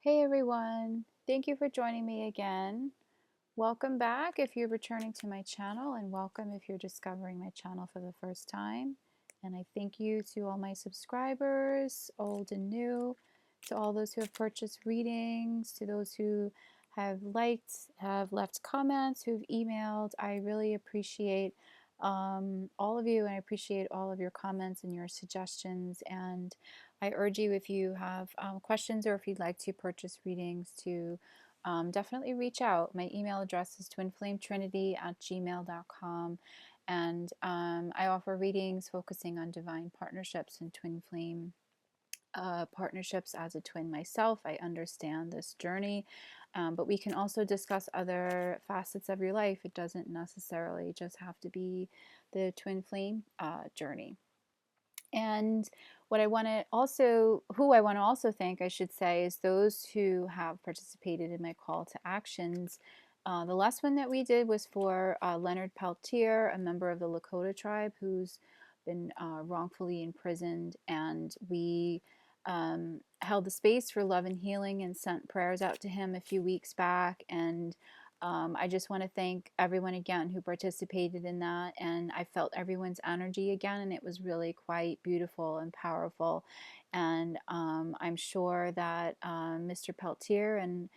Hey everyone, thank you for joining me again. Welcome back if you're returning to my channel, and welcome if you're discovering my channel for the first time. And I thank you to all my subscribers, old and new, to all those who have purchased readings, to those who have liked, have left comments, who've emailed. I really appreciate all of you, and I appreciate all of your comments and your suggestions. And I urge you, if you have questions or if you'd like to purchase readings, to definitely reach out. My email address is twinflametrinity@gmail.com, and I offer readings focusing on divine partnerships and twin flame partnerships. As a twin myself, I understand this journey, but we can also discuss other facets of your life. It doesn't necessarily just have to be the twin flame journey. And what I want to also, who I want to also thank, I should say, is those who have participated in my call to actions. The last one that we did was for Leonard Peltier, a member of the Lakota tribe who's been wrongfully imprisoned, and we held the space for love and healing and sent prayers out to him a few weeks back. And I just want to thank everyone again who participated in that, and I felt everyone's energy again, and it was really quite beautiful and powerful. And I'm sure that Mr. Peltier and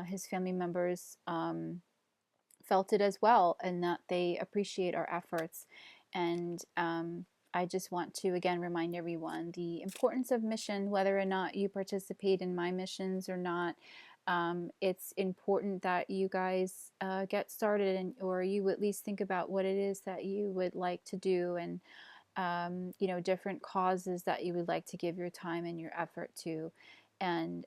his family members felt it as well, and that they appreciate our efforts. And I just want to again remind everyone the importance of mission, whether or not you participate in my missions or not. It's important that you guys get started, or you at least think about what it is that you would like to do, and different causes that you would like to give your time and your effort to. And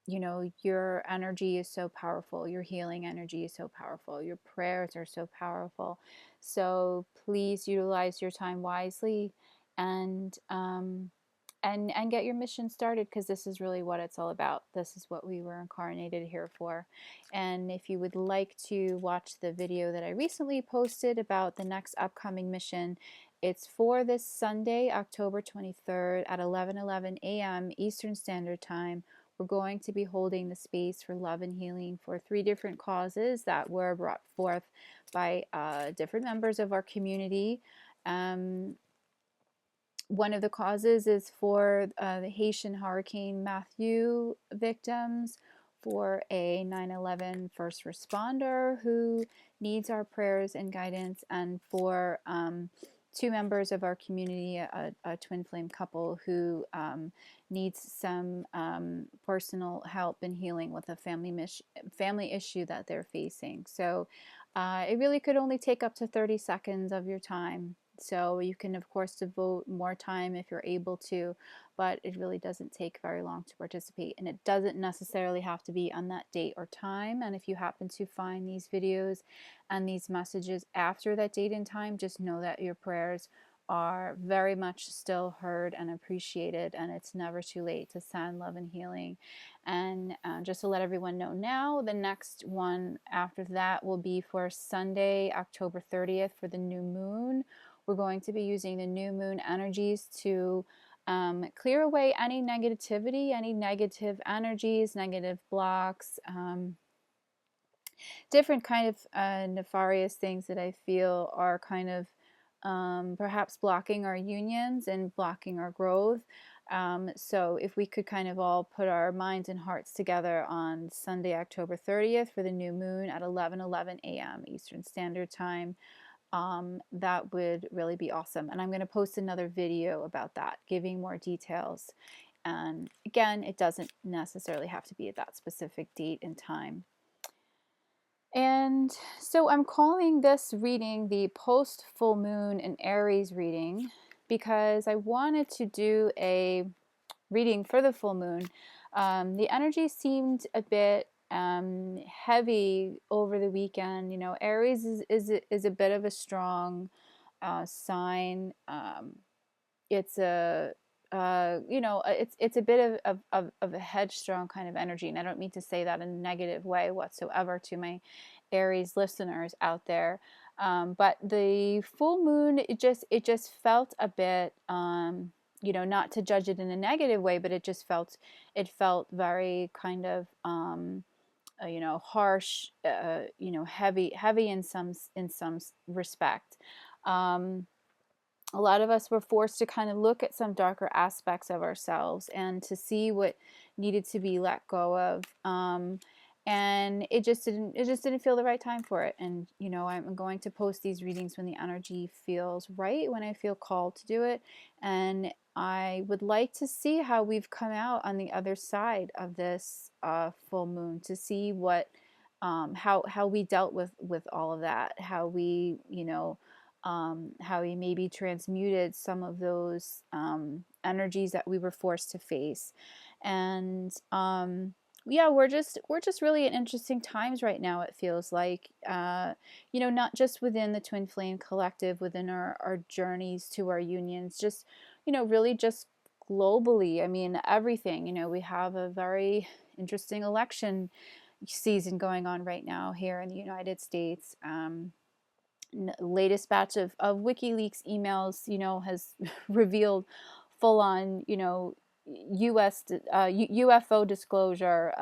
your energy is so powerful. Your healing energy is so powerful. Your prayers are so powerful. So please utilize your time wisely, and and get your mission started, because this is really what it's all about. This is what we were incarnated here for. And if you would like to watch the video that I recently posted about the next upcoming mission, it's for this Sunday, October 23rd at 11:11 a.m. Eastern Standard Time. We're going to be holding the space for love and healing for 3 different causes that were brought forth by different members of our community. One of the causes is for the Haitian Hurricane Matthew victims, for a 9/11 first responder who needs our prayers and guidance, and for 2 members of our community, a twin flame couple who needs some personal help and healing with a family issue that they're facing. So it really could only take up to 30 seconds of your time. So you can, of course, devote more time if you're able to, but it really doesn't take very long to participate. And it doesn't necessarily have to be on that date or time. And if you happen to find these videos and these messages after that date and time, just know that your prayers are very much still heard and appreciated, and it's never too late to send love and healing. And just to let everyone know now, the next one after that will be for Sunday, October 30th, for the new moon. We're going to be using the new moon energies to clear away any negativity, any negative energies, negative blocks, different kind of nefarious things that I feel are kind of perhaps blocking our unions and blocking our growth. So if we could kind of all put our minds and hearts together on Sunday, October 30th for the new moon at 11:11 a.m. Eastern Standard Time, that would really be awesome. And I'm going to post another video about that, giving more details. And again, it doesn't necessarily have to be at that specific date and time. And so I'm calling this reading the post full moon and Aries reading, because I wanted to do a reading for the full moon. The energy seemed a bit heavy over the weekend. Aries is a bit of a strong sign. It's a it's a bit of a headstrong kind of energy, and I don't mean to say that in a negative way whatsoever to my Aries listeners out there. But the full moon, it just felt a bit you know, not to judge it in a negative way, but it felt very kind of, you know, harsh, you know, heavy in some respect. Um, a lot of us were forced to kind of look at some darker aspects of ourselves and to see what needed to be let go of. And it just didn't feel the right time for it. And you know, I'm going to post these readings when the energy feels right, when I feel called to do it. And I would like to see how we've come out on the other side of this full moon, to see what, how we dealt with all of that, how we, you know, how he maybe transmuted some of those energies that we were forced to face. And yeah, we're just really in interesting times right now. It feels like, you know, not just within the Twin Flame Collective, within our journeys to our unions, just, you know, really just globally. I mean, everything. You know, we have a very interesting election season going on right now here in the United States. Latest batch of WikiLeaks emails, you know, has revealed full on, you know, U.S. UFO disclosure,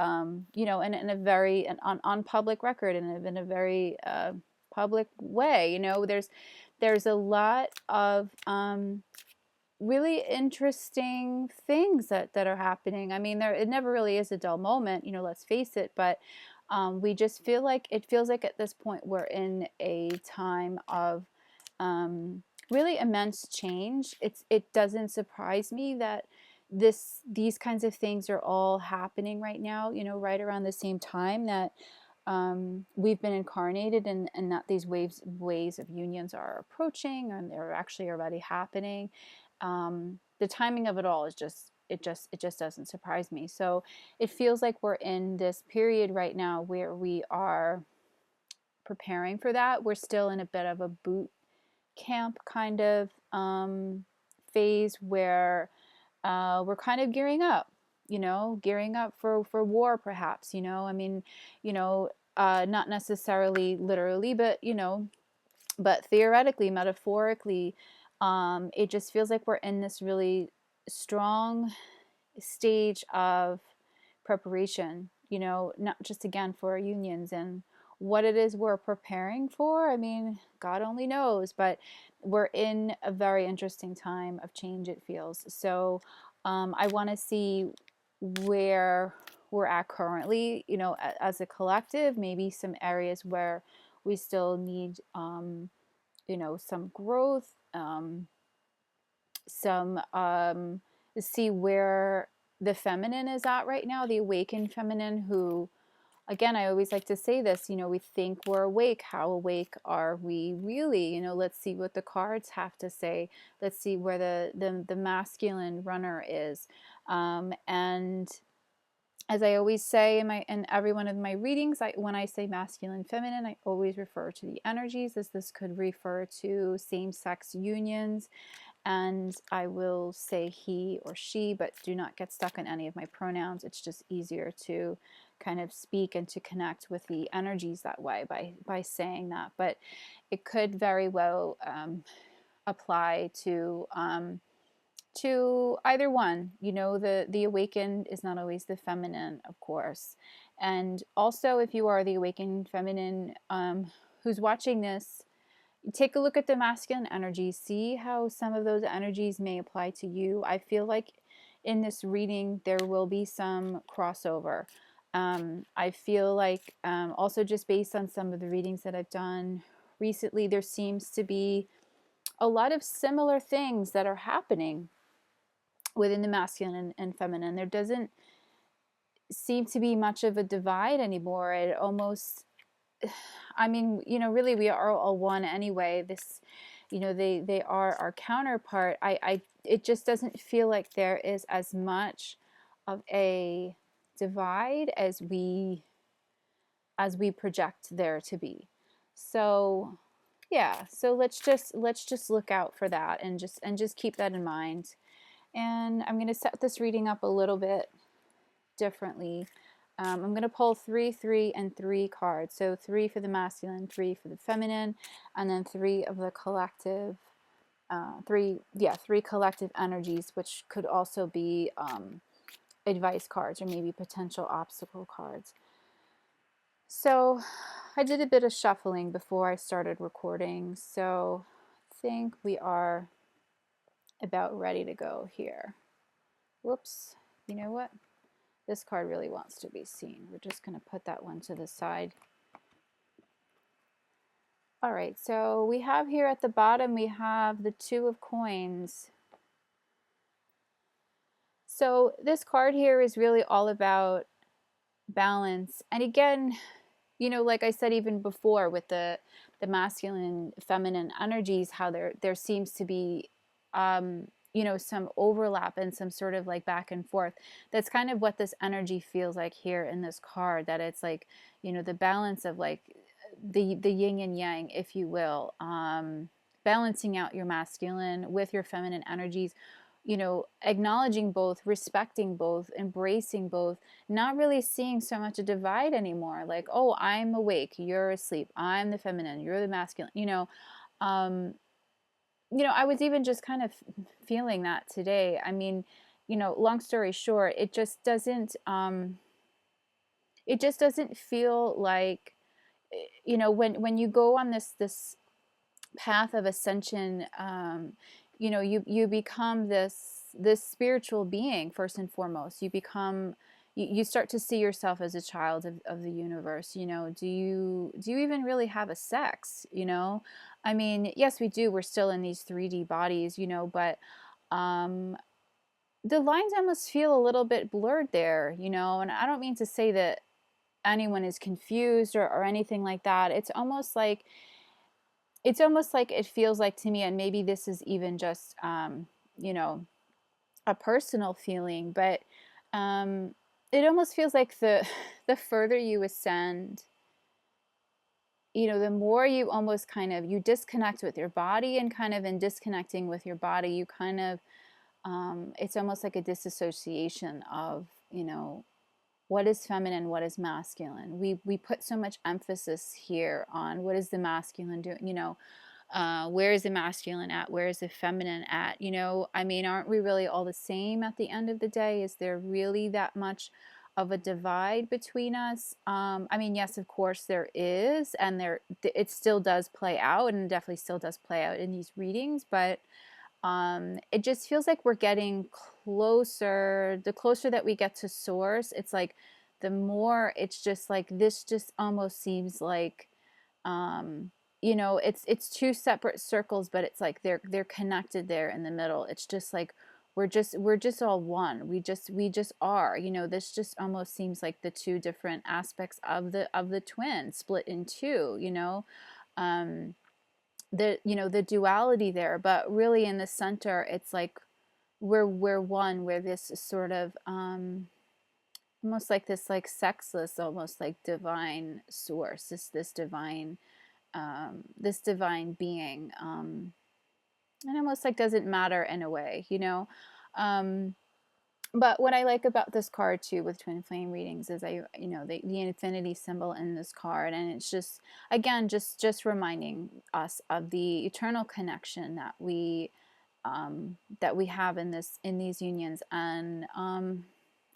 you know, in a very, on public record, and in a very public way. You know, there's a lot of really interesting things that are happening. I mean, it never really is a dull moment, you know, let's face it, but we just feel like, it feels like at this point we're in a time of really immense change. It doesn't surprise me that these kinds of things are all happening right now, you know, right around the same time that we've been incarnated, and that these ways of unions are approaching, and they're actually already happening. The timing of it all is just, it just doesn't surprise me. So it feels like we're in this period right now where we are preparing for that. We're still in a bit of a boot camp kind of phase where we're kind of gearing up, you know, gearing up for war, perhaps, you know. I mean, you know, not necessarily literally, but, you know, but theoretically, metaphorically, it just feels like we're in this really strong stage of preparation, you know, not just again for our unions and what it is we're preparing for. I mean, God only knows, but we're in a very interesting time of change, it feels. So I want to see where we're at currently, you know, as a collective, maybe some areas where we still need, you know, some growth, some see where the feminine is at right now, the awakened feminine, who, again, I always like to say this, you know, we think we're awake. How awake are we really? You know, let's see what the cards have to say. Let's see where the masculine runner is. And as I always say in every one of my readings, when I say masculine, feminine, I always refer to the energies, as this could refer to same-sex unions, and I will say he or she, but do not get stuck on any of my pronouns. It's just easier to kind of speak and to connect with the energies that way by saying that. But it could very well apply to either one. You know, the awakened is not always the feminine, of course. And also, if you are the awakened feminine who's watching this, take a look at the masculine energy. See how some of those energies may apply to you. I feel like in this reading there will be some crossover. I feel like also, just based on some of the readings that I've done recently, there seems to be a lot of similar things that are happening within the masculine and feminine. There doesn't seem to be much of a divide anymore. It almost, I mean, you know, really we are all one anyway. This, you know, they are our counterpart. It just doesn't feel like there is as much of a divide as we project there to be. So yeah, so let's just look out for that, and just keep that in mind. And I'm going to set this reading up a little bit differently. I'm going to pull 3, 3, and 3 cards. So 3 for the masculine, 3 for the feminine, and then 3 of the collective three collective energies, which could also be advice cards or maybe potential obstacle cards. So I did a bit of shuffling before I started recording, so I think we are about ready to go here. Whoops, you know what? This card really wants to be seen. We're just going to put that one to the side. All right, so we have here at the bottom, we have the Two of Coins. So this card here is really all about balance. And again, you know, like I said even before with the masculine feminine energies, how there seems to be you know, some overlap and some sort of like back and forth. That's kind of what this energy feels like here in this card, that it's like, you know, the balance of like the yin and yang, if you will, balancing out your masculine with your feminine energies, you know, acknowledging both, respecting both, embracing both, not really seeing so much a divide anymore. Like, oh, I'm awake, you're asleep. I'm the feminine, you're the masculine. You know, I was even just kind of feeling that today. I mean, you know, long story short, it just doesn't feel like, you know, when you go on this path of ascension, you know, you become this spiritual being first and foremost. You become, you start to see yourself as a child of the universe. You know, do you even really have a sex? You know, I mean, yes, we do. We're still in these 3D bodies, you know, but um, the lines almost feel a little bit blurred there, you know. And I don't mean to say that anyone is confused or anything like that. It's almost like it feels like to me, and maybe this is even just you know, a personal feeling, but um, it almost feels like the the further you ascend, you know, the more you almost kind of you disconnect with your body, and kind of in disconnecting with your body, you kind of it's almost like a disassociation of, you know, what is feminine, what is masculine. We put so much emphasis here on what is the masculine doing, you know, where is the masculine at, where is the feminine at, you know. I mean, aren't we really all the same at the end of the day? Is there really that much of a divide between us? I mean, yes, of course there is, and there it still does play out, and definitely still does play out in these readings, but it just feels like we're getting closer. The closer that we get to source, it's like the more it's just like this just almost seems like you know, it's two separate circles, but it's like they're connected there in the middle. It's just like we're just all one. We just are, you know. This just almost seems like the two different aspects of the twin split in two, you know. The, you know, the duality there, but really in the center it's like we're one. We're this sort of almost like this like sexless, almost like divine source, this divine being, and almost like doesn't matter in a way, you know. um but what I like about this card too with twin flame readings is you know, the infinity symbol in this card, and it's just, again, just reminding us of the eternal connection that we have in these unions, and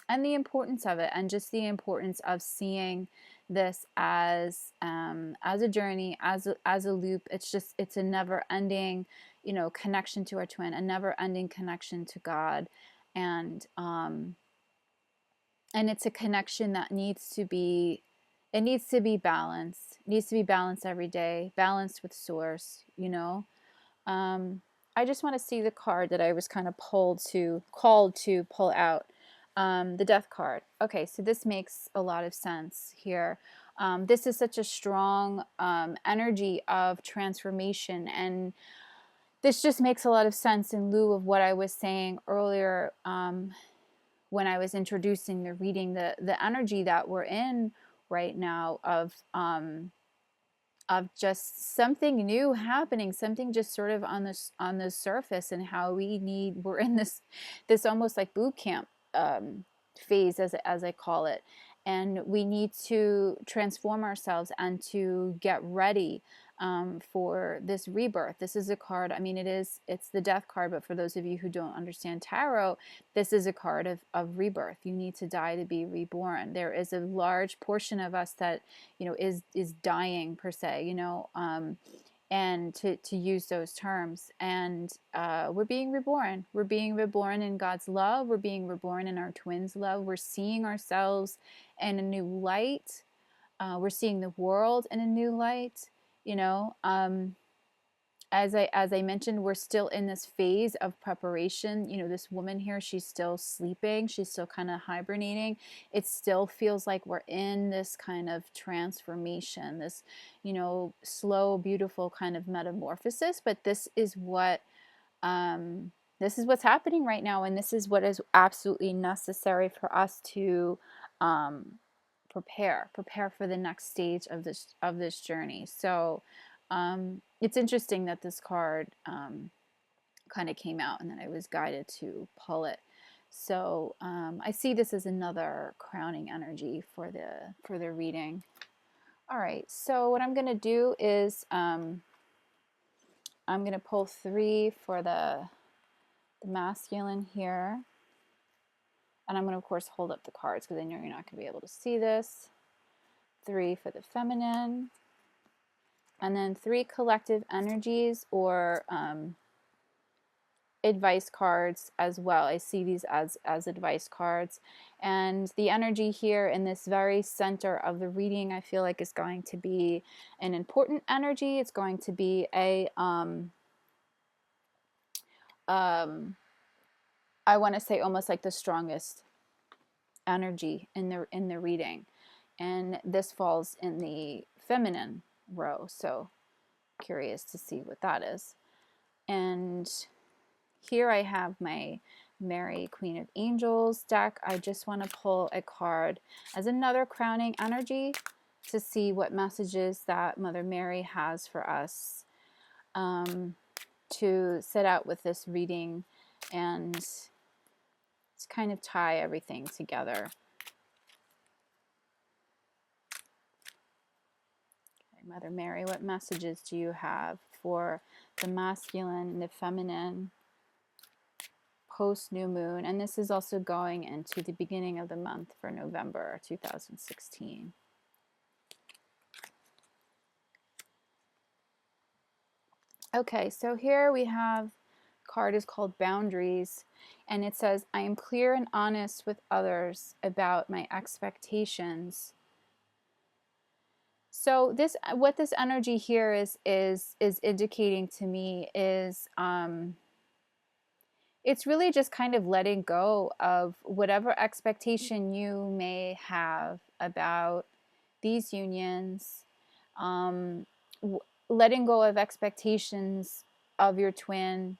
the importance of it, and just the importance of seeing this as a journey, as a loop. It's just, it's a never ending, you know, connection to our twin, a never ending connection to God, and it's a connection that needs to be, it needs to be balanced. It needs to be balanced every day, balanced with source, you know. um, I just want to see the card that I was kind of called to pull out. The death card. Okay, so this makes a lot of sense here. This is such a strong energy of transformation, and this just makes a lot of sense in lieu of what I was saying earlier, when I was introducing the reading, the energy that we're in right now of just something new happening, something just sort of on the surface, and how we're in this almost like boot camp phase, as I call it. And we need to transform ourselves and to get ready for this rebirth. This is a card, I mean, it's the death card, but for those of you who don't understand tarot, this is a card of rebirth. You need to die to be reborn. There is a large portion of us that, is dying per se, and to use those terms. And we're being reborn. We're being reborn in God's love. We're being reborn in our twins' love. We're seeing ourselves in a new light. We're seeing the world in a new light. As I mentioned, we're still in this phase of preparation. This woman here, she's still sleeping. She's still kind of hibernating. It still feels like we're in this kind of transformation, this, slow, beautiful kind of metamorphosis. But this is what's happening right now, and this is what is absolutely necessary for us to prepare for the next stage of this journey. So it's interesting that this card kind of came out and that I was guided to pull it. So I see this as another crowning energy for the reading. All right, so what I'm going to do is I'm going to pull 3 for the masculine here. And I'm going to, of course, hold up the cards because I know you're not going to be able to see this. 3 for the feminine. And then 3 collective energies or advice cards as well. I see these as advice cards. And the energy here in this very center of the reading, I feel like is going to be an important energy. It's going to be a I want to say almost like the strongest energy in the reading. And this falls in the feminine row. So curious to see what that is. And here I have my Mary, Queen of Angels deck. I just want to pull a card as another crowning energy to see what messages that Mother Mary has for us to set out with this reading and to kind of tie everything together. Okay, Mother Mary, what messages do you have for the masculine and the feminine post new moon? And this is also going into the beginning of the month for November 2016. Okay, so here we have card is called Boundaries, and it says, I am clear and honest with others about my expectations. So what this energy here is indicating to me is it's really just kind of letting go of whatever expectation you may have about these unions, letting go of expectations of your twin.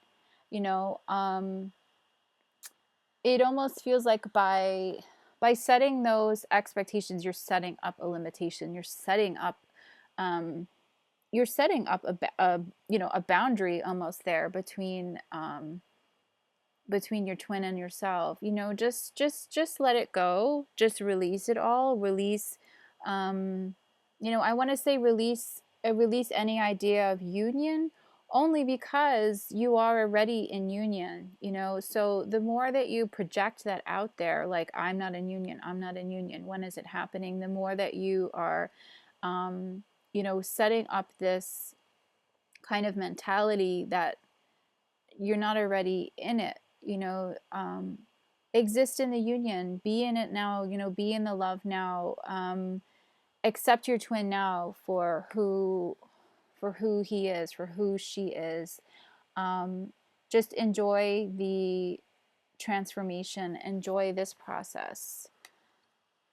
It almost feels like by setting those expectations, you're setting up a limitation. You're setting up a boundary almost there between your twin and yourself. Just let it go. Just release it all. Release. I want to say release any idea of union, only because you are already in union. So the more that you project that out there, like I'm not in union, when is it happening? The more that you are, setting up this kind of mentality that you're not already in it. Exist in the union, be in it now, be in the love now, accept your twin now for who he is, for who she is. Just enjoy the transformation, enjoy this process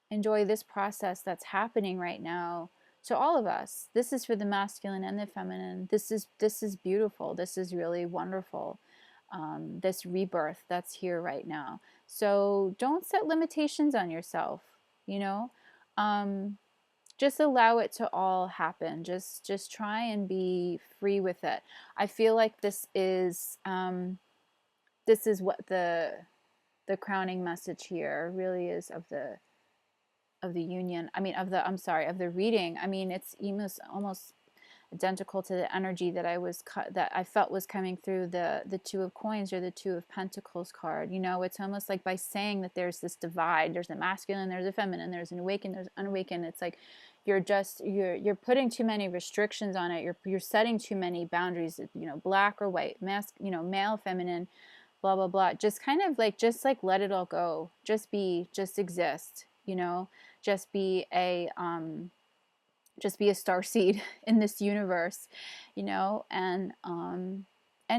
that's happening right now to all of us. This is for the masculine and the feminine. This is beautiful. This is really wonderful. This rebirth that's here right now. So don't set limitations on yourself. Just allow it to all happen. Just try and be free with it. I feel like this is what the crowning message here really is of the union. I mean, of the, I'm sorry, of the reading. I mean, it's almost identical to the energy that that I felt was coming through the Two of Coins or the Two of Pentacles card. You know, it's almost like by saying that there's this divide, there's a masculine, there's a feminine, there's an awakened, there's unawakened. It's like you're putting too many restrictions on it. You're setting too many boundaries. You know, black or white, male, feminine, blah blah blah. Just kind of like let it all go. Just exist. You know, just be a star seed in this universe, you know, and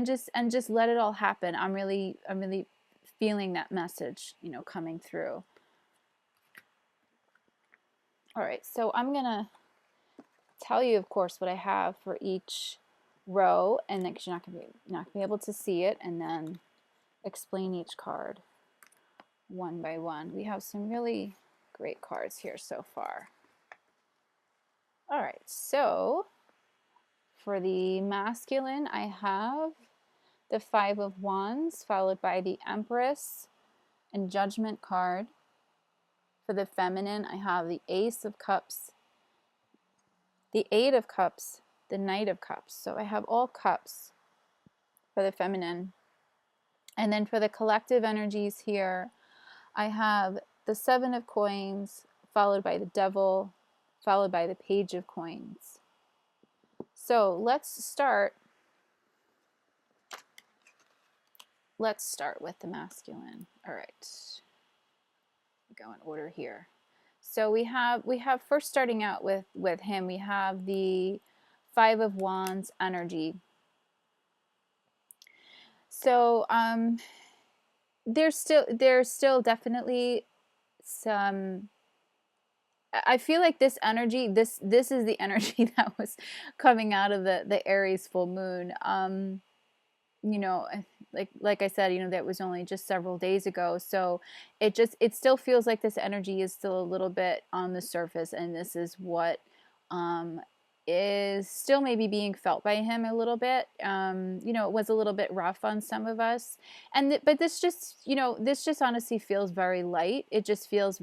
just let it all happen. I'm really feeling that message, you know, coming through. All right, so I'm gonna tell you, of course, what I have for each row, and then because you're not gonna be able to see it, and then explain each card one by one. We have some really great cards here so far. All right, so for the masculine, I have the Five of Wands, followed by the Empress and Judgment card. For the feminine, I have the Ace of Cups, the Eight of Cups, the Knight of Cups. So I have all cups for the feminine. And then for the collective energies here, I have the Seven of Coins, followed by the Devil, followed by the Page of Coins. So let's start with the masculine. All right, go in order here. So we have first, starting out with him, we have the Five of Wands energy. So there's still definitely some, I feel like this energy, this is the energy that was coming out of the Aries full moon. You know, like I said, you know, that was only just several days ago. So it still feels like this energy is still a little bit on the surface, and this is what is still maybe being felt by him a little bit. You know, it was a little bit rough on some of us, but this just, you know, this just honestly feels very light. It feels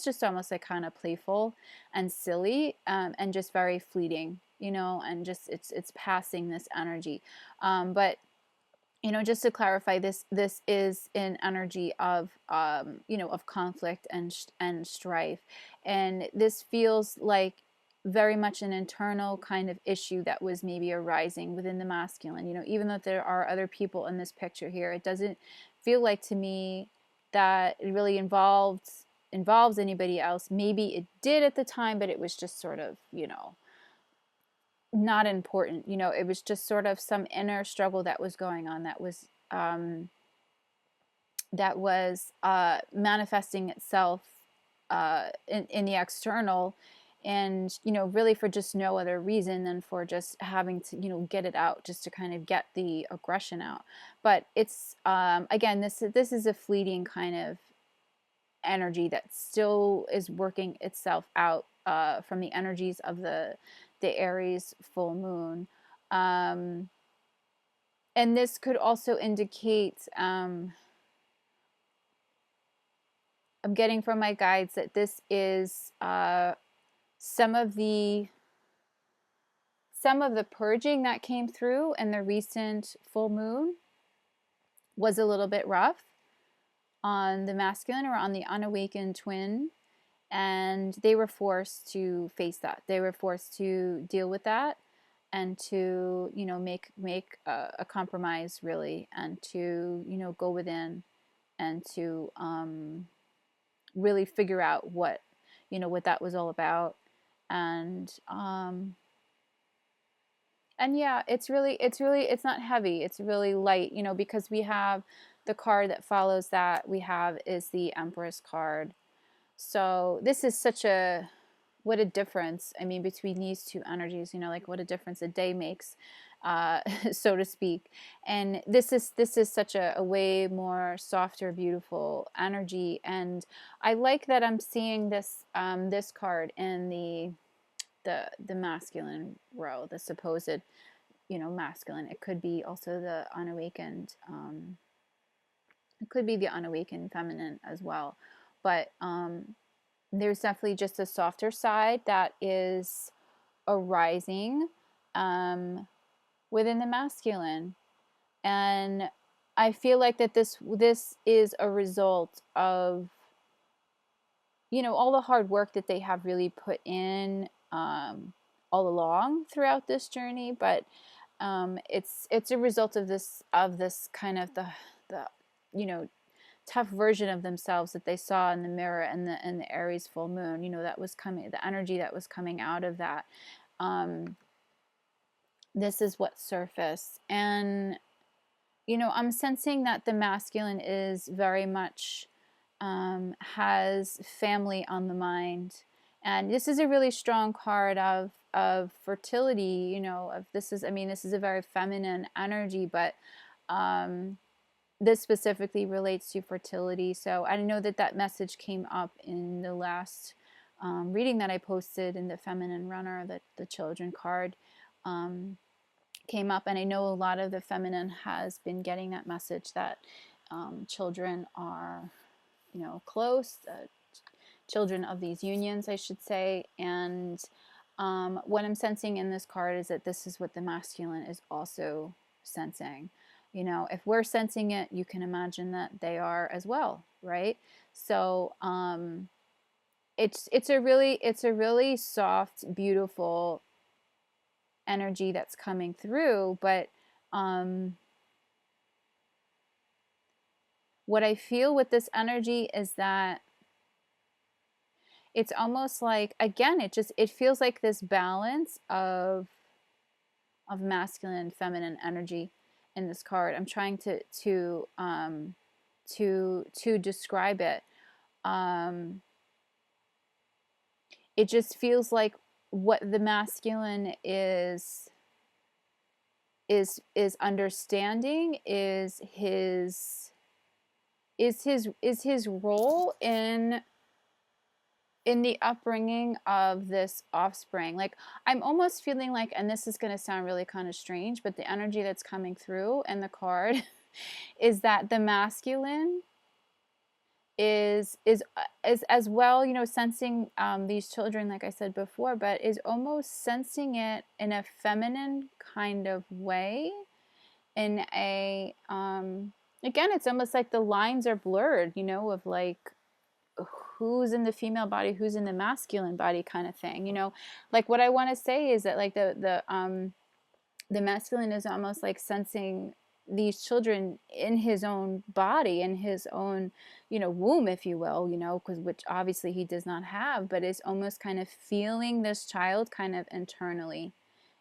just almost like kind of playful and silly, and just very fleeting, you know, and just it's passing this energy. But you know, just to clarify, this is an energy of you know, of conflict and strife, and this feels like very much an internal kind of issue that was maybe arising within the masculine. You know, even though there are other people in this picture here, it doesn't feel like to me that it really involves anybody else. Maybe it did at the time, but it was just sort of, you know, not important. You know, it was just sort of some inner struggle that was going on, that was manifesting itself in the external, and you know, really for just no other reason than for just having to, you know, get it out, just to kind of get the aggression out. But it's again, this is a fleeting kind of energy that still is working itself out from the energies of the Aries full moon. And this could also indicate, I'm getting from my guides that this is some of the purging that came through in the recent full moon was a little bit rough on the masculine, or on the unawakened twin, and they were forced to face that. They were forced to deal with that, and to, you know, make a compromise, really, and to, you know, go within, and to really figure out what, you know, what that was all about. And yeah, it's not heavy, it's really light, you know, because we have the card that follows that we have is the Empress card. So this is such a, what a difference, I mean, between these two energies, you know, like what a difference a day makes, so to speak. And this is such a way more softer, beautiful energy. And I like that I'm seeing this this card in the masculine row, the supposed, you know, masculine. It could be also the unawakened It could be the unawakened feminine as well. But there's definitely just a softer side that is arising um, within the masculine. And I feel like that this is a result of, you know, all the hard work that they have really put in all along throughout this journey. But it's a result of this kind of the you know, tough version of themselves that they saw in the mirror and the Aries full moon. You know, that was coming, the energy that was coming out of that. Um, this is what surfaced, and you know, I'm sensing that the masculine is very much has family on the mind, and this is a really strong card of fertility. You know, of this is, I mean, this is a very feminine energy, but um, this specifically relates to fertility. So I know that that message came up in the last reading that I posted in the Feminine Runner, that the children card. Came up, and I know a lot of the feminine has been getting that message that children are, you know, close, children of these unions, I should say. And what I'm sensing in this card is that this is what the masculine is also sensing. You know, if we're sensing it, you can imagine that they are as well, right? So it's a really soft, beautiful energy that's coming through. But what I feel with this energy is that it's almost like, again, it feels like this balance of masculine and feminine energy in this card. I'm trying to describe it. It just feels like what the masculine is understanding is his role in the upbringing of this offspring. Like, I'm almost feeling like, and this is going to sound really kind of strange, but the energy that's coming through in the card is that the masculine is as well, you know, sensing these children, like I said before, but is almost sensing it in a feminine kind of way. In a again, it's almost like the lines are blurred, you know, of like who's in the female body, who's in the masculine body, kind of thing. You know, like what I want to say is that like the masculine is almost like sensing these children in his own body, in his own, you know, womb, if you will, you know, because which obviously he does not have, but is almost kind of feeling this child kind of internally,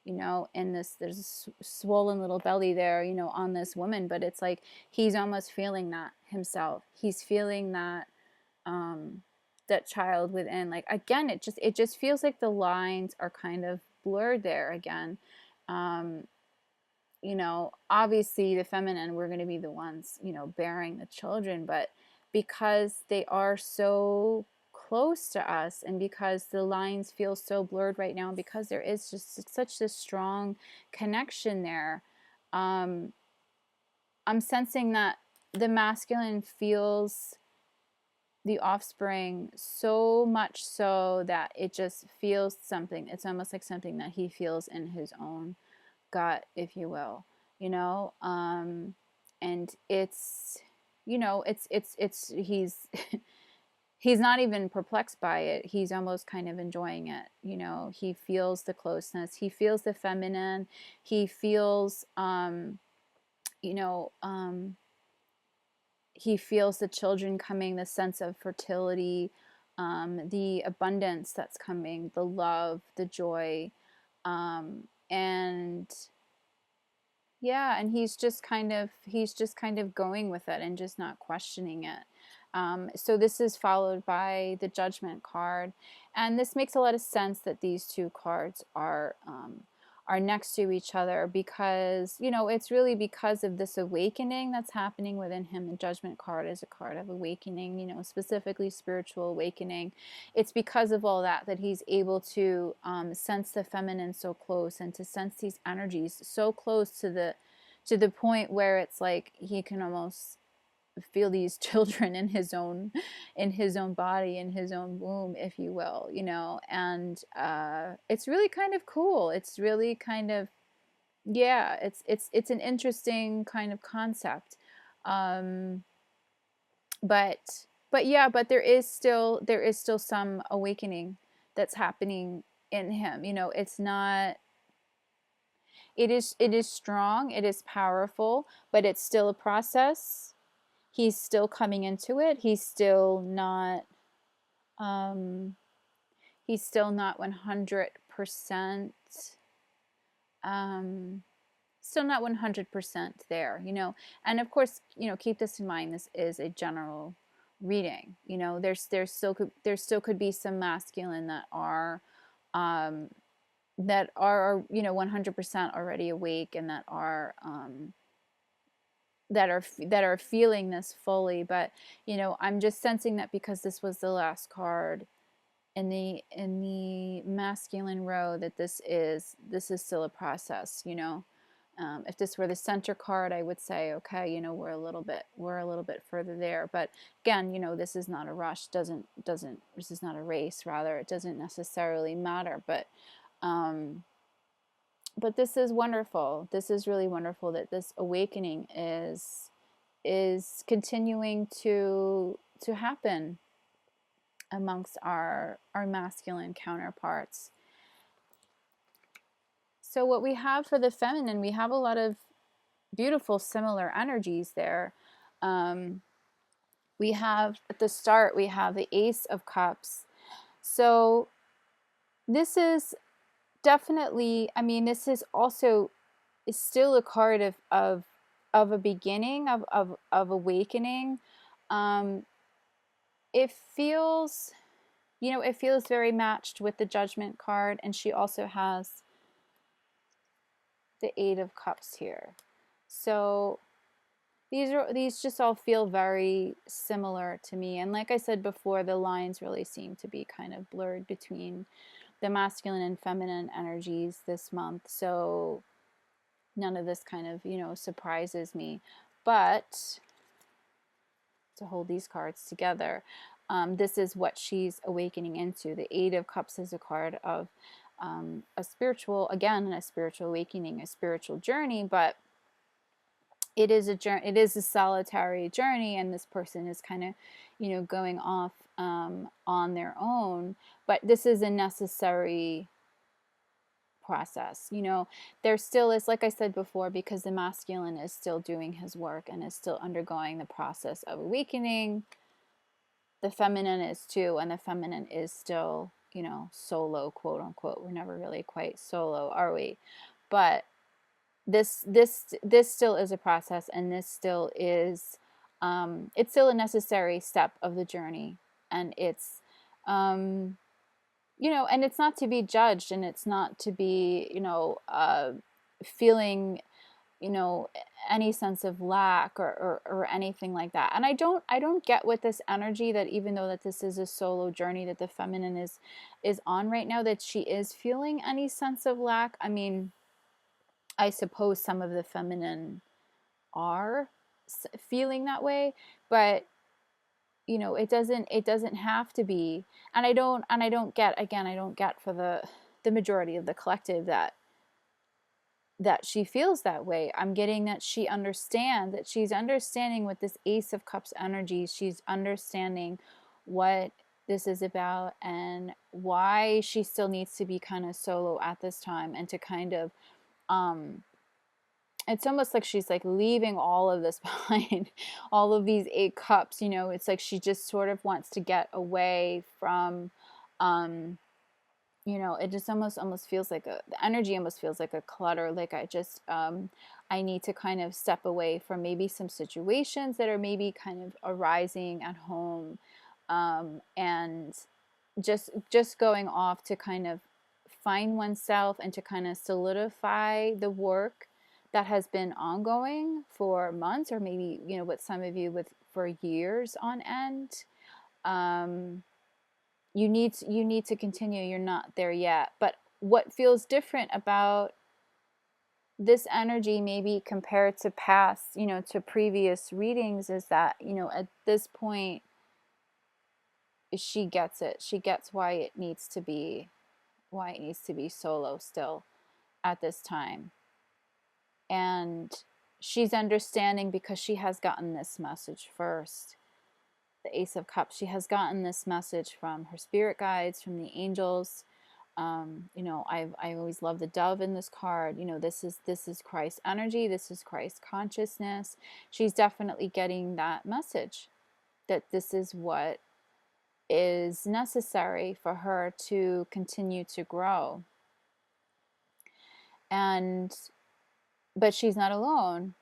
you know, in this, there's a swollen little belly there, you know, on this woman, but it's like he's almost feeling that himself. He's feeling that that child within. Like, again, it just feels like the lines are kind of blurred there again. um you know, obviously the feminine, we're going to be the ones, you know, bearing the children, but because they are so close to us, and because the lines feel so blurred right now, and because there is just such a strong connection there, um I'm sensing that the masculine feels the offspring so much so that it just feels something. It's almost like something that he feels in his own gut, if you will, you know. And it's, you know, it's he's he's not even perplexed by it. He's almost kind of enjoying it, you know. He feels the closeness, he feels the feminine, he feels you know, he feels the children coming, the sense of fertility, the abundance that's coming, the love, the joy, and yeah, and he's just kind of going with it and just not questioning it. So this is followed by the Judgment card, and this makes a lot of sense that these two cards are next to each other, because, you know, it's really because of this awakening that's happening within him. The Judgment card is a card of awakening, you know, specifically spiritual awakening. It's because of all that that he's able to sense the feminine so close, and to sense these energies so close to the point where it's like he can almost feel these children in his own body, in his own womb, if you will, you know. And it's really kind of cool. It's really kind of, yeah, it's an interesting kind of concept. um but yeah, but there is still some awakening that's happening in him, you know. It's not, it is strong, it is powerful, but it's still a process. He's still coming into it. Um he's still not 100%, um still not 100% there, you know. And of course, you know, keep this in mind, this is a general reading, you know. There still could be some masculine um that are, you know, 100% already awake, and that are feeling this fully. But you know, I'm just sensing that because this was the last card in the masculine row, that this is still a process, you know. If this were the center card, I would say, okay, you know, we're a little bit further there. But again, you know, this is not a rush. Doesn't This is not a race. Rather, it doesn't necessarily matter. But this is wonderful. This is really wonderful that this awakening is continuing to happen amongst our masculine counterparts. So what we have for the feminine, we have a lot of beautiful similar energies there. We have at the start, we have the Ace of Cups. So this is definitely, I mean, this is also is still a card of a beginning of awakening. It feels, you know, it feels very matched with the Judgment card, and she also has the Eight of Cups here. So these just all feel very similar to me. And like I said before, the lines really seem to be kind of blurred between the masculine and feminine energies this month. So none of this kind of, you know, surprises me. But to hold these cards together, this is what she's awakening into. The Eight of Cups is a card of a spiritual, again, a spiritual awakening, a spiritual journey, but it is a journey, it is a solitary journey, and this person is kind of, you know, going off on their own. But this is a necessary process, you know. There still is, like I said before, because the masculine is still doing his work and is still undergoing the process of awakening, the feminine is too, and the feminine is still, you know, solo, quote unquote. We're never really quite solo, are we? But this still is a process, and this still is it's still a necessary step of the journey. And it's you know, and it's not to be judged, and it's not to be, you know, feeling, you know, any sense of lack or anything like that. And I don't get with this energy that even though that this is a solo journey that the feminine is on right now, that she is feeling any sense of lack. I mean, I suppose some of the feminine are feeling that way, but you know, it doesn't have to be. And I don't get, again, I don't get for the majority of the collective that she feels that way. I'm getting that she understands, that she's understanding with this Ace of Cups energy. She's understanding what this is about and why she still needs to be kind of solo at this time, and to kind of it's almost like she's like leaving all of this behind, all of these 8 cups, you know. It's like she just sort of wants to get away from you know, it just almost feels like the energy almost feels like a clutter. Like I just I need to kind of step away from maybe some situations that are maybe kind of arising at home, and just going off to kind of find oneself and to kind of solidify the work that has been ongoing for months, or maybe, you know, with some of you with for years on end. You need to continue. You're not there yet. But what feels different about this energy, maybe compared to past, to previous readings, is that, at this point, she gets it. She gets why it needs to be solo still at this time. And she's understanding because she has gotten this message first. The Ace of Cups, she has gotten this message from her spirit guides, from the angels. I always love the dove in this card. This is Christ energy. This is Christ consciousness. She's definitely getting that message that this is what is necessary for her to continue to grow. But she's not alone.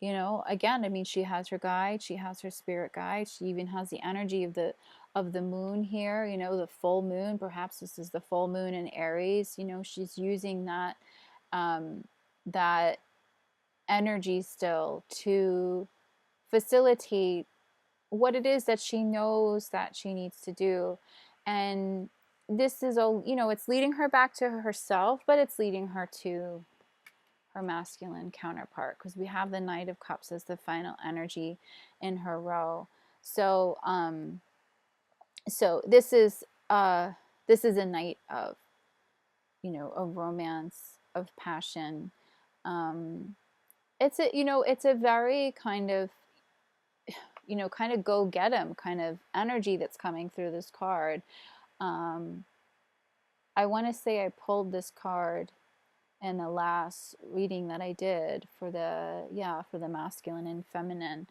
Again, I mean, she has her guide, she has her spirit guide, she even has the energy of the moon here, the full moon. Perhaps this is the full moon in Aries. She's using that energy still to facilitate what it is that she knows that she needs to do. And this is it's leading her back to herself, but it's leading her to her masculine counterpart, because we have the Knight of Cups as the final energy in her row. So this is a night of of romance, of passion. It's a very kind of go get 'em kind of energy that's coming through this card. I want to say I pulled this card in the last reading that I did for the masculine and feminine,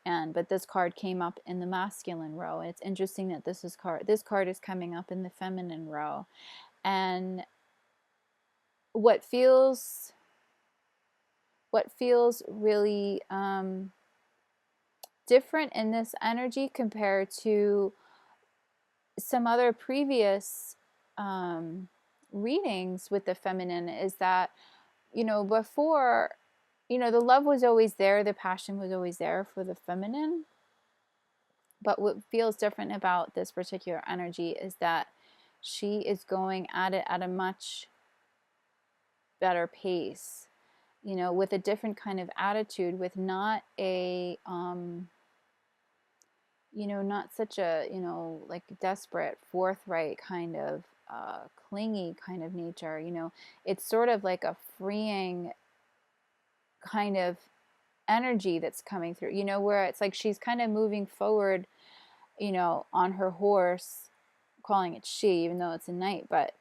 but this card came up in the masculine row. It's interesting that this card is coming up in the feminine row. And what feels really different in this energy compared to some other previous readings with the feminine is that, before, the love was always there, the passion was always there for the feminine. But what feels different about this particular energy is that she is going at it at a much better pace, with a different kind of attitude, with not a not such a, like desperate, forthright kind of clingy kind of nature. It's sort of like a freeing kind of energy that's coming through, where it's like she's kind of moving forward, on her horse, calling it she, even though it's a knight, but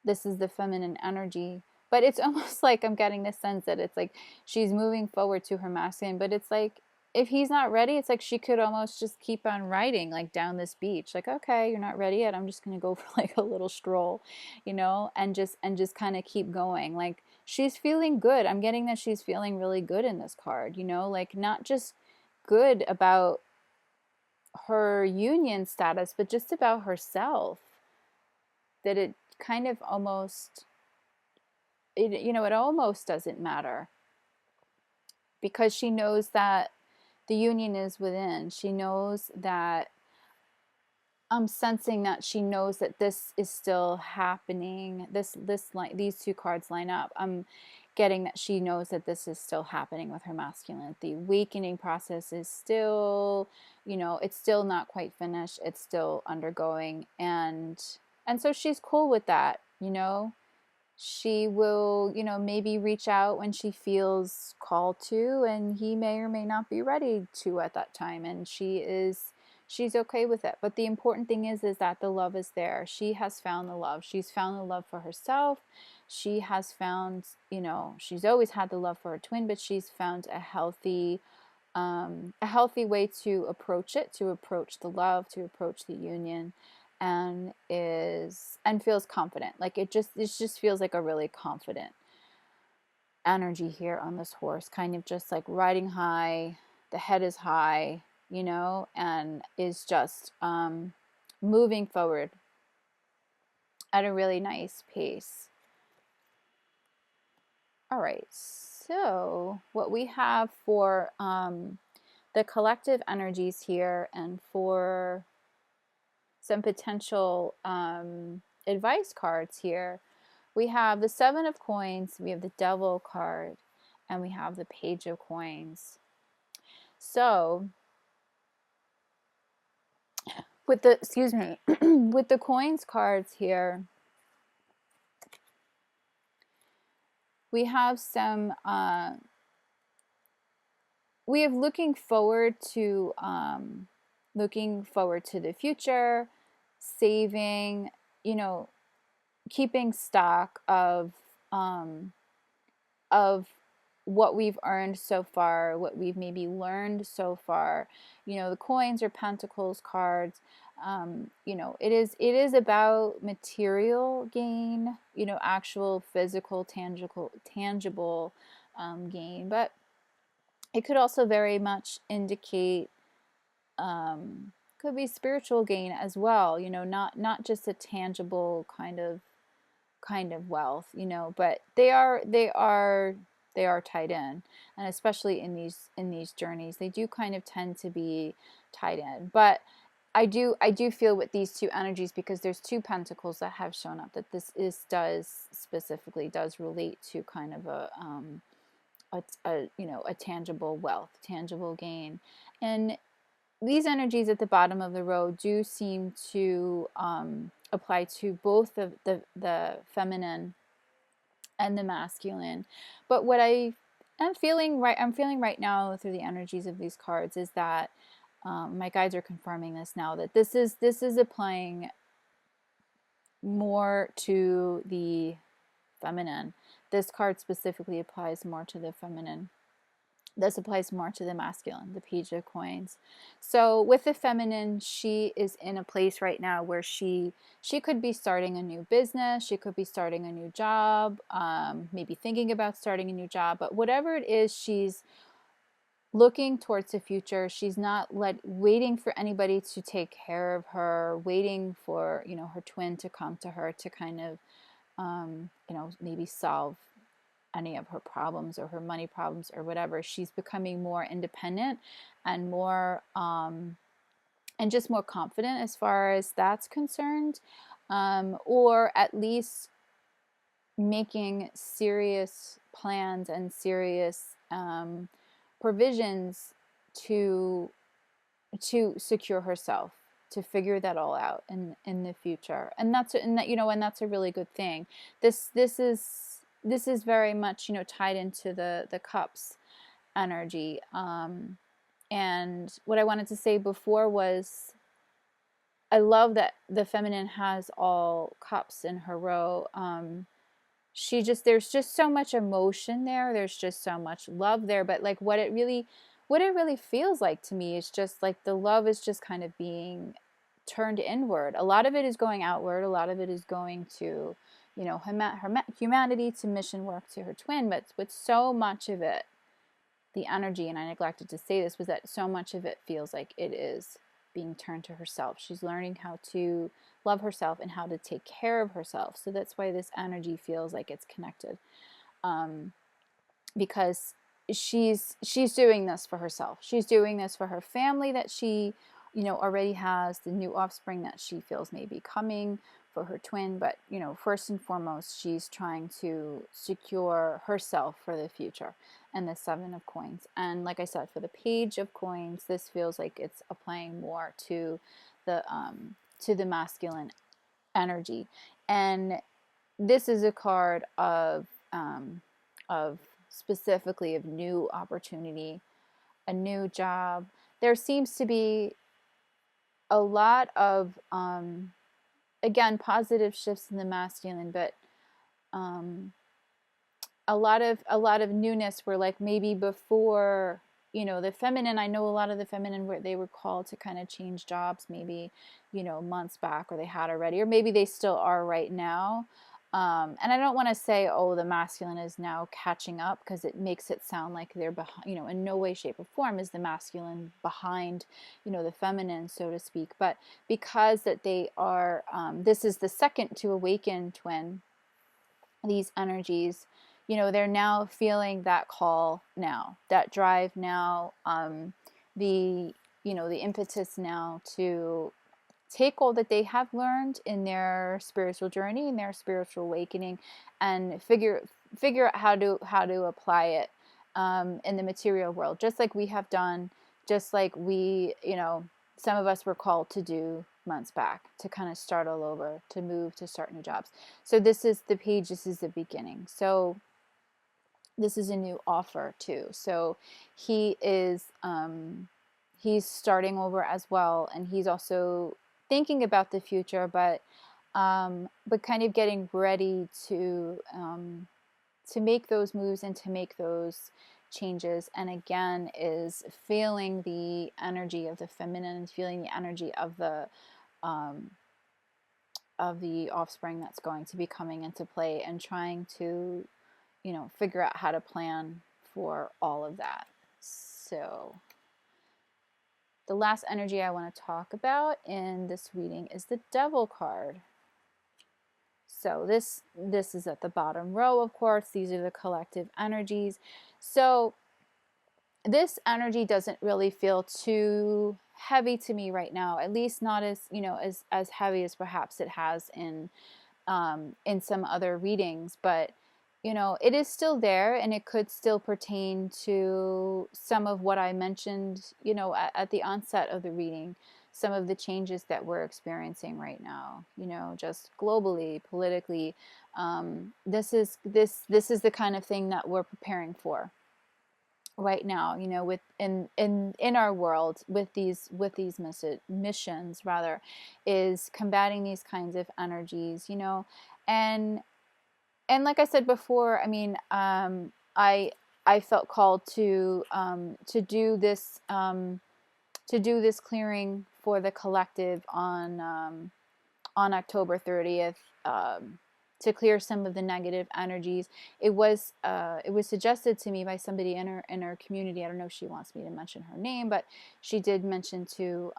this is the feminine energy. But it's almost like I'm getting this sense that it's like she's moving forward to her masculine, but it's like if he's not ready, it's like she could almost just keep on riding like down this beach. Like, okay, you're not ready yet. I'm just going to go for like a little stroll, and just kind of keep going. Like she's feeling good. I'm getting that she's feeling really good in this card, like not just good about her union status, but just about herself. That it kind of almost it almost doesn't matter, because she knows that the union is within. She knows that I'm sensing that she knows that this is still happening. These two cards line up. I'm getting that she knows that this is still happening with her masculine. The awakening process is still, it's still not quite finished. It's still undergoing, and so she's cool with that. She will, maybe reach out when she feels called to, and he may or may not be ready to at that time, and she's okay with it. But the important thing is that the love is there. She has found the love. She's found the love for herself. She has found, she's always had the love for her twin, but she's found a healthy way to approach it, to approach the love, to approach the union. And feels confident. Like it just feels like a really confident energy here on this horse, kind of just like riding high. The head is high, and is just moving forward at a really nice pace. All right, so what we have for the collective energies here, and for some potential advice cards here, we have the Seven of Coins, we have the Devil card, and we have the Page of Coins. So with the, excuse me, with the coins cards here, we have some, we have looking forward to the future, saving, you know, keeping stock of what we've earned so far, what we've maybe learned so far. You know, the coins or pentacles cards. You know, it is about material gain. You know, actual physical, tangible gain, but it could also very much indicate, could be spiritual gain as well. You know, not just a tangible kind of wealth, you know, but they are tied in, and especially in these journeys, they do kind of tend to be tied in. But I do feel with these two energies, because there's two pentacles that have shown up, that this does relate to kind of a you know, a tangible wealth, tangible gain. And these energies at the bottom of the row do seem to apply to both the feminine and the masculine. But what I'm feeling right now through the energies of these cards is that, my guides are confirming this now, that this is applying more to the feminine. This card specifically applies more to the feminine. This applies more to the masculine, the Page of Coins. So with the feminine, she is in a place right now where she could be starting a new business. She could be starting a new job, maybe thinking about starting a new job. But whatever it is, she's looking towards the future. She's not waiting for anybody to take care of her, waiting for, you know, her twin to come to her to kind of, you know, maybe solve any of her problems or her money problems or whatever. She's becoming more independent and more, and just more confident as far as that's concerned, or at least making serious plans and serious provisions to secure herself, to figure that all out in the future. And that's, you know, and that's a really good thing. This is very much, you know, tied into the cups energy. And what I wanted to say before was, I love that the feminine has all cups in her row. There's just so much emotion there. There's just so much love there. But like what it really feels like to me is just like the love is just kind of being turned inward. A lot of it is going outward. A lot of it is going to, you know, her humanity, to mission work, to her twin. But with so much of it, the energy, and I neglected to say this, was that so much of it feels like it is being turned to herself. She's learning how to love herself and how to take care of herself. So that's why this energy feels like it's connected, because she's doing this for herself. She's doing this for her family that she, you know, already has, the new offspring that she feels may be coming, for her twin. But, you know, first and foremost, she's trying to secure herself for the future. And the Seven of Coins. And like I said, for the Page of Coins, this feels like it's applying more to the masculine energy. And this is a card of specifically of new opportunity, a new job. There seems to be a lot of, again, positive shifts in the masculine, but a lot of newness, where like maybe before, you know, the feminine, I know a lot of the feminine, where they were called to kind of change jobs maybe, you know, months back, or they had already, or maybe they still are right now. And I don't want to say, oh, the masculine is now catching up, because it makes it sound like they're behind. You know, in no way, shape, or form is the masculine behind, you know, the feminine, so to speak. But because that they are, this is the second to awaken twin, these energies, you know, they're now feeling that call now, that drive now, the, you know, the impetus now to take all that they have learned in their spiritual journey, in their spiritual awakening, and figure out how to apply it in the material world, just like we have done, just like we, you know, some of us were called to do months back, to kind of start all over, to move, to start new jobs. So this is the page, this is the beginning. So this is a new offer too. So he is he's starting over as well, and he's also thinking about the future, but kind of getting ready to make those moves and to make those changes. And again, is feeling the energy of the feminine, feeling the energy um, of the offspring that's going to be coming into play, and trying to, you know, figure out how to plan for all of that. So the last energy I want to talk about in this reading is the Devil card. So this is at the bottom row, of course. These are the collective energies. So this energy doesn't really feel too heavy to me right now, at least not as, you know, as heavy as perhaps it has in some other readings. But you know, it is still there, and it could still pertain to some of what I mentioned, you know, at the onset of the reading, some of the changes that we're experiencing right now, you know, just globally, politically. This is the kind of thing that we're preparing for right now, you know, with in our world, with these missions rather, is combating these kinds of energies, you know. And like I said before, I mean, I felt called to do this clearing for the collective on October 30th, to clear some of the negative energies. It was suggested to me by somebody in our community. I don't know if she wants me to mention her name, but she did mention to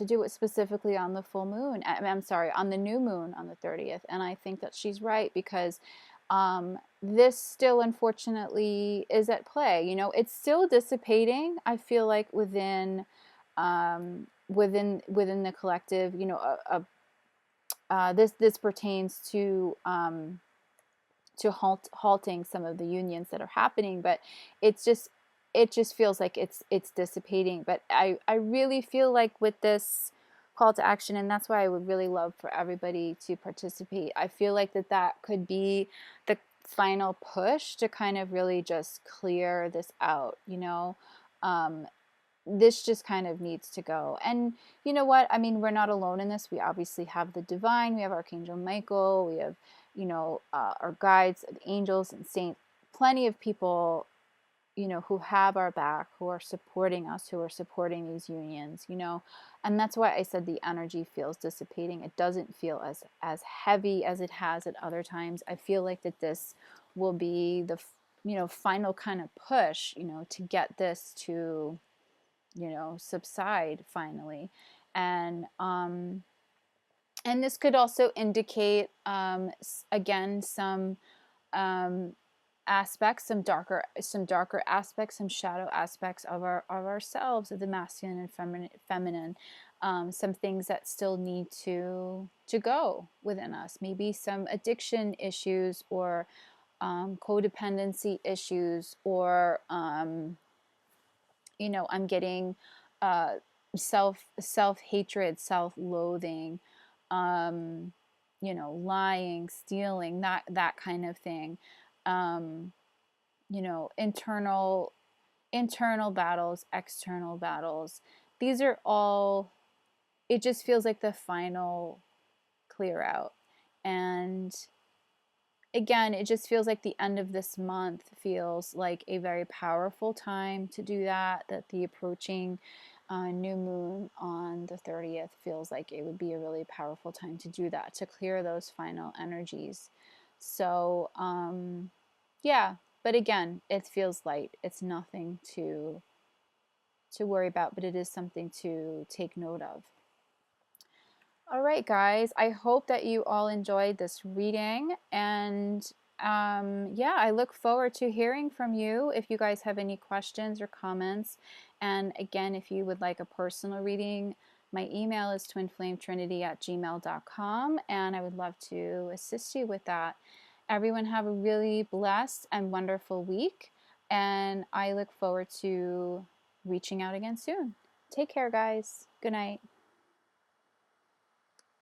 do it specifically on the full moon. I'm sorry, on the new moon on the 30th. And I think that she's right, because this still unfortunately is at play. You know, it's still dissipating, I feel like, within the collective. You know, this pertains to halting some of the unions that are happening, but it just feels like it's dissipating. But I really feel like with this call to action, and that's why I would really love for everybody to participate, I feel like that could be the final push to kind of really just clear this out, you know. This just kind of needs to go. And you know what? I mean, we're not alone in this. We obviously have the divine. We have Archangel Michael. We have, you know, our guides, the angels and saints. Plenty of people, you know, who have our back, who are supporting us, who are supporting these unions, you know. And that's why I said the energy feels dissipating. It doesn't feel as heavy as it has at other times. I feel like that this will be the, you know, final kind of push, you know, to get this to, you know, subside finally. And this could also indicate, again, some aspects, some darker aspects, some shadow aspects of ourselves, of the masculine and feminine. Some things that still need to go within us. Maybe some addiction issues, or codependency issues, or you know, I'm getting self hatred, self loathing, you know, lying, stealing, that kind of thing. You know, internal battles, external battles. These are all. It just feels like the final clear out. And again, it just feels like the end of this month feels like a very powerful time to do that. That the approaching new moon on the 30th feels like it would be a really powerful time to do that, to clear those final energies. So, yeah, but again, it feels light. It's nothing to worry about, but it is something to take note of. All right, guys, I hope that you all enjoyed this reading. And yeah, I look forward to hearing from you if you guys have any questions or comments. And again, if you would like a personal reading, My email is twinflametrinity@gmail.com, and I would love to assist you with that. Everyone have a really blessed and wonderful week, and I look forward to reaching out again soon. Take care, guys. Good night.